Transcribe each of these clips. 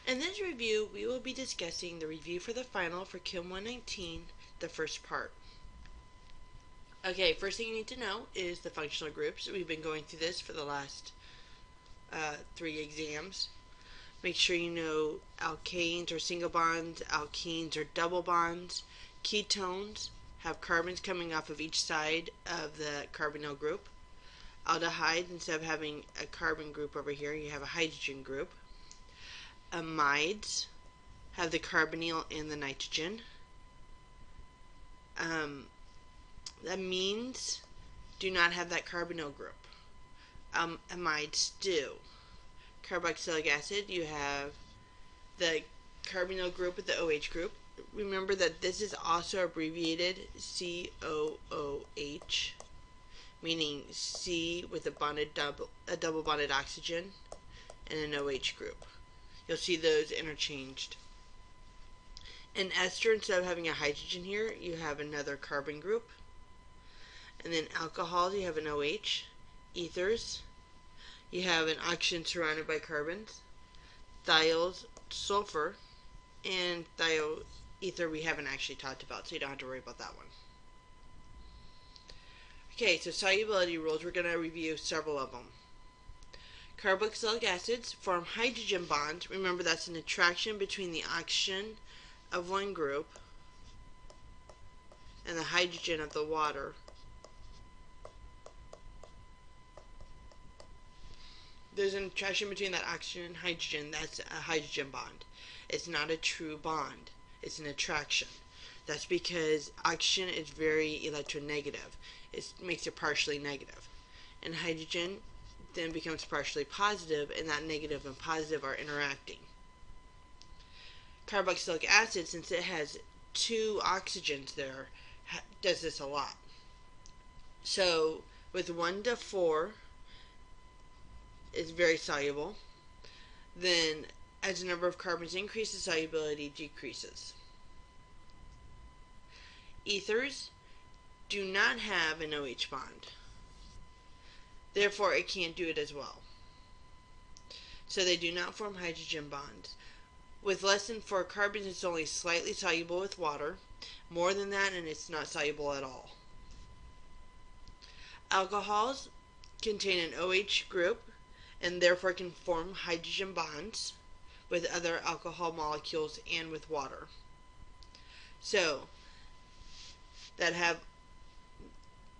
In this review, we will be discussing the review for the final for Chem 119, the first part. Okay, first thing you need to know is the functional groups. We've been going through this for the last 3 exams. Make sure you know alkanes or single bonds, alkenes or double bonds. Ketones have carbons coming off of each side of the carbonyl group. Aldehydes, instead of having a carbon group over here, you have a hydrogen group. Amides have the carbonyl and the nitrogen. Amines do not have that carbonyl group. Amides do. Carboxylic acid, you have the carbonyl group with the OH group. Remember that this is also abbreviated COOH, meaning C with a double bonded oxygen and an OH group. You'll see those interchanged. In ester, instead of having a hydrogen here, you have another carbon group. And then alcohols, you have an OH. Ethers, you have an oxygen surrounded by carbons. Thiols, sulfur, and thioether we haven't actually talked about, so you don't have to worry about that one. Okay, so solubility rules, we're going to review several of them. Carboxylic acids form hydrogen bonds. Remember, that's an attraction between the oxygen of one group and the hydrogen of the water. There's an attraction between that oxygen and hydrogen. That's a hydrogen bond. It's not a true bond. It's an attraction. That's because oxygen is very electronegative. It makes it partially negative. And hydrogen then becomes partially positive, and that negative and positive are interacting. Carboxylic acid, since it has 2 oxygens there, does this a lot. So with 1 to 4 is very soluble. Then as the number of carbons increases, solubility decreases. Ethers do not have an OH bond. Therefore, it can't do it as well. So they do not form hydrogen bonds. With less than 4 carbons, it's only slightly soluble with water. More than that, and it's not soluble at all. Alcohols contain an OH group and therefore can form hydrogen bonds with other alcohol molecules and with water. So,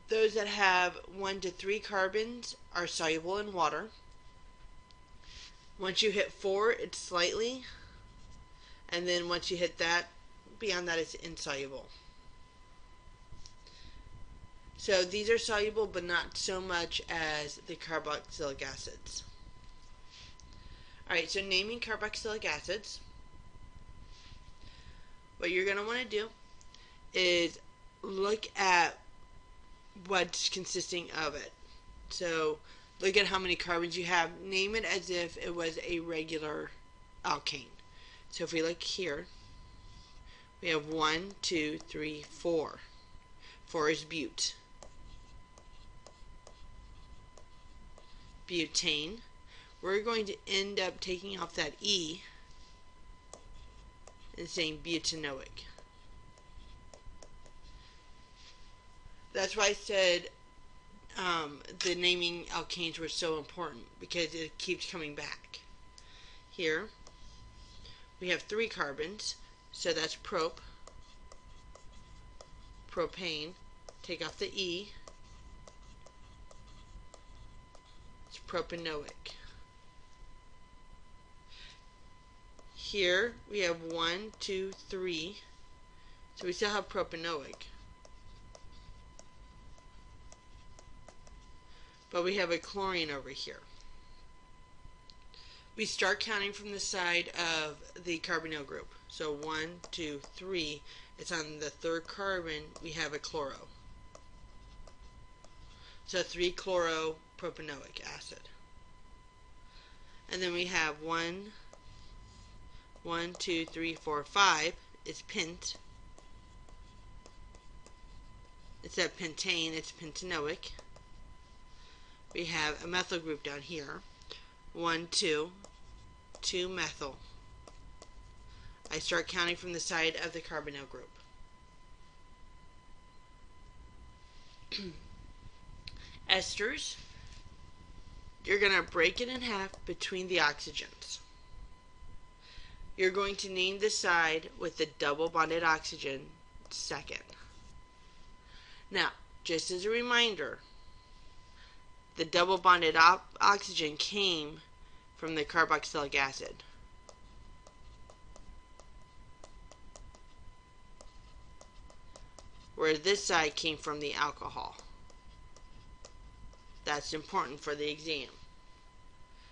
those that have 1 to 3 carbons are soluble in water. Once you hit 4, it's slightly, and then once you hit that, beyond that, it's insoluble. So these are soluble, but not so much as the carboxylic acids. Alright, so naming carboxylic acids, what you're going to want to do is look at what's consisting of it. So look at how many carbons you have. Name it as if it was a regular alkane. So if we look here, we have 1, 2, 3, 4. 4 is bute. Butane. We're going to end up taking off that E and saying butanoic. That's why I said the naming alkanes were so important, because it keeps coming back. Here we have 3 carbons, so that's prop, propane. Take off the E, it's propanoic. Here we have 1, 2, 3, so we still have propanoic. But we have a chlorine over here. We start counting from the side of the carbonyl group. So 1, 2, 3. It's on the 3rd carbon, we have a chloro. So 3-chloropropanoic acid. And then we have 1, 2, 3, 4, 5. It's pent. Instead of pentane, it's pentanoic. We have a methyl group down here. 1, 2, 2 methyl. I start counting from the side of the carbonyl group. Esters, you're going to break it in half between the oxygens. You're going to name the side with the double bonded oxygen second. Now, just as a reminder, the double bonded oxygen came from the carboxylic acid. Where this side came from the alcohol. That's important for the exam.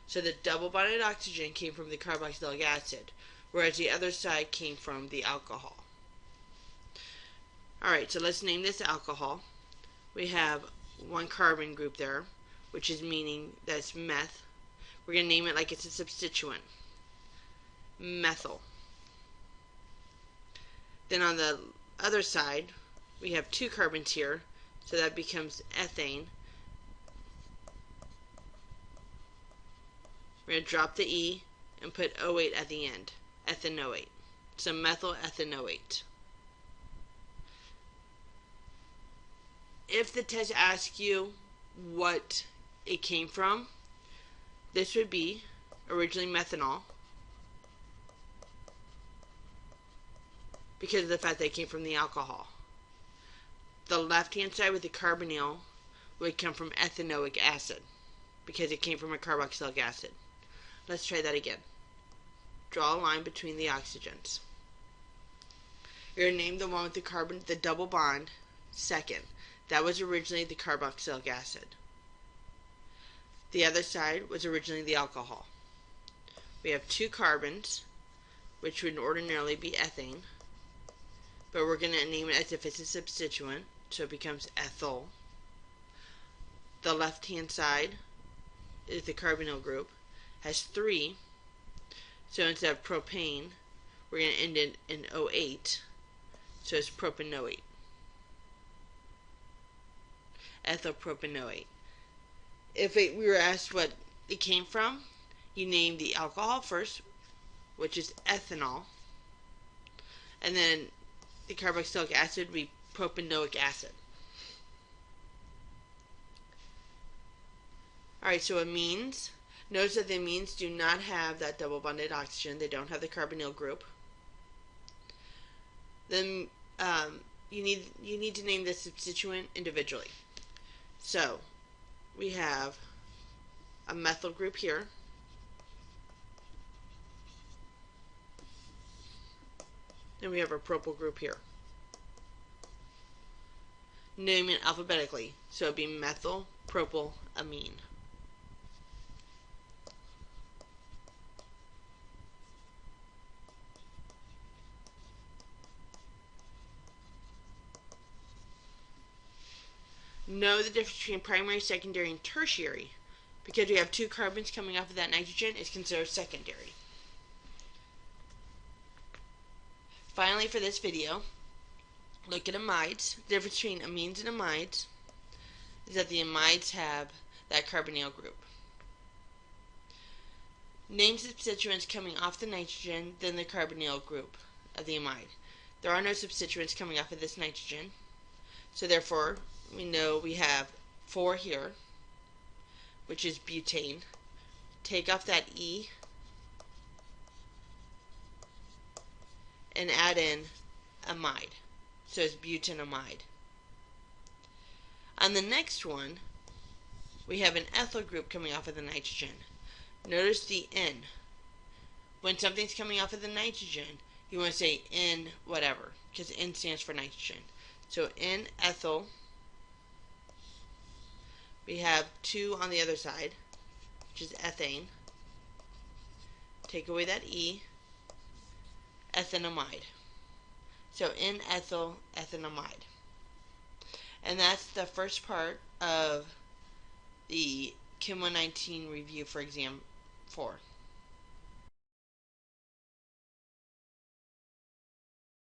So the double bonded oxygen came from the carboxylic acid, whereas the other side came from the alcohol. Alright, so let's name this alcohol. We have one carbon group there, which is meaning that's meth. We're going to name it like it's a substituent. Methyl. Then on the other side, we have two carbons here, so that becomes ethane. We're going to drop the E and put O8 at the end. Ethanoate. So methyl ethanoate. If the test asks you what it came from, this would be originally methanol, because of the fact that it came from the alcohol. The left-hand side with the carbonyl would come from ethanoic acid, because it came from a carboxylic acid. Let's try that again. Draw a line between the oxygens. You're going to name the one with the double bond second. That was originally the carboxylic acid. The other side was originally the alcohol. We have two carbons, which would ordinarily be ethane, but we're going to name it as if it's a substituent, so it becomes ethyl. The left-hand side is the carbonyl group, has 3, so instead of propane, we're going to end it in O8, so it's propanoate. Ethylpropanoate. If we were asked what it came from, you name the alcohol first, which is ethanol, and then the carboxylic acid would be propanoic acid. Alright, so amines. Notice that the amines do not have that double bonded oxygen. They don't have the carbonyl group. Then you need to name the substituent individually. So we have a methyl group here. Then we have our propyl group here. Name it alphabetically. So it would be methyl propyl amine. Know the difference between primary, secondary, and tertiary. Because we have two carbons coming off of that nitrogen, it's considered secondary. Finally, for this video, look at amides. The difference between amines and amides is that the amides have that carbonyl group. Name substituents coming off the nitrogen, then the carbonyl group of the amide. There are no substituents coming off of this nitrogen, so therefore we know we have 4 here, which is butane. Take off that E and add in amide. So it's butanamide. On the next one, we have an ethyl group coming off of the nitrogen. Notice the N. When something's coming off of the nitrogen, you want to say N whatever, because N stands for nitrogen. So N ethyl. We have 2 on the other side, which is ethane. Take away that E, ethanamide. So N-ethyl ethanamide. And that's the first part of the Chem 119 review for exam 4.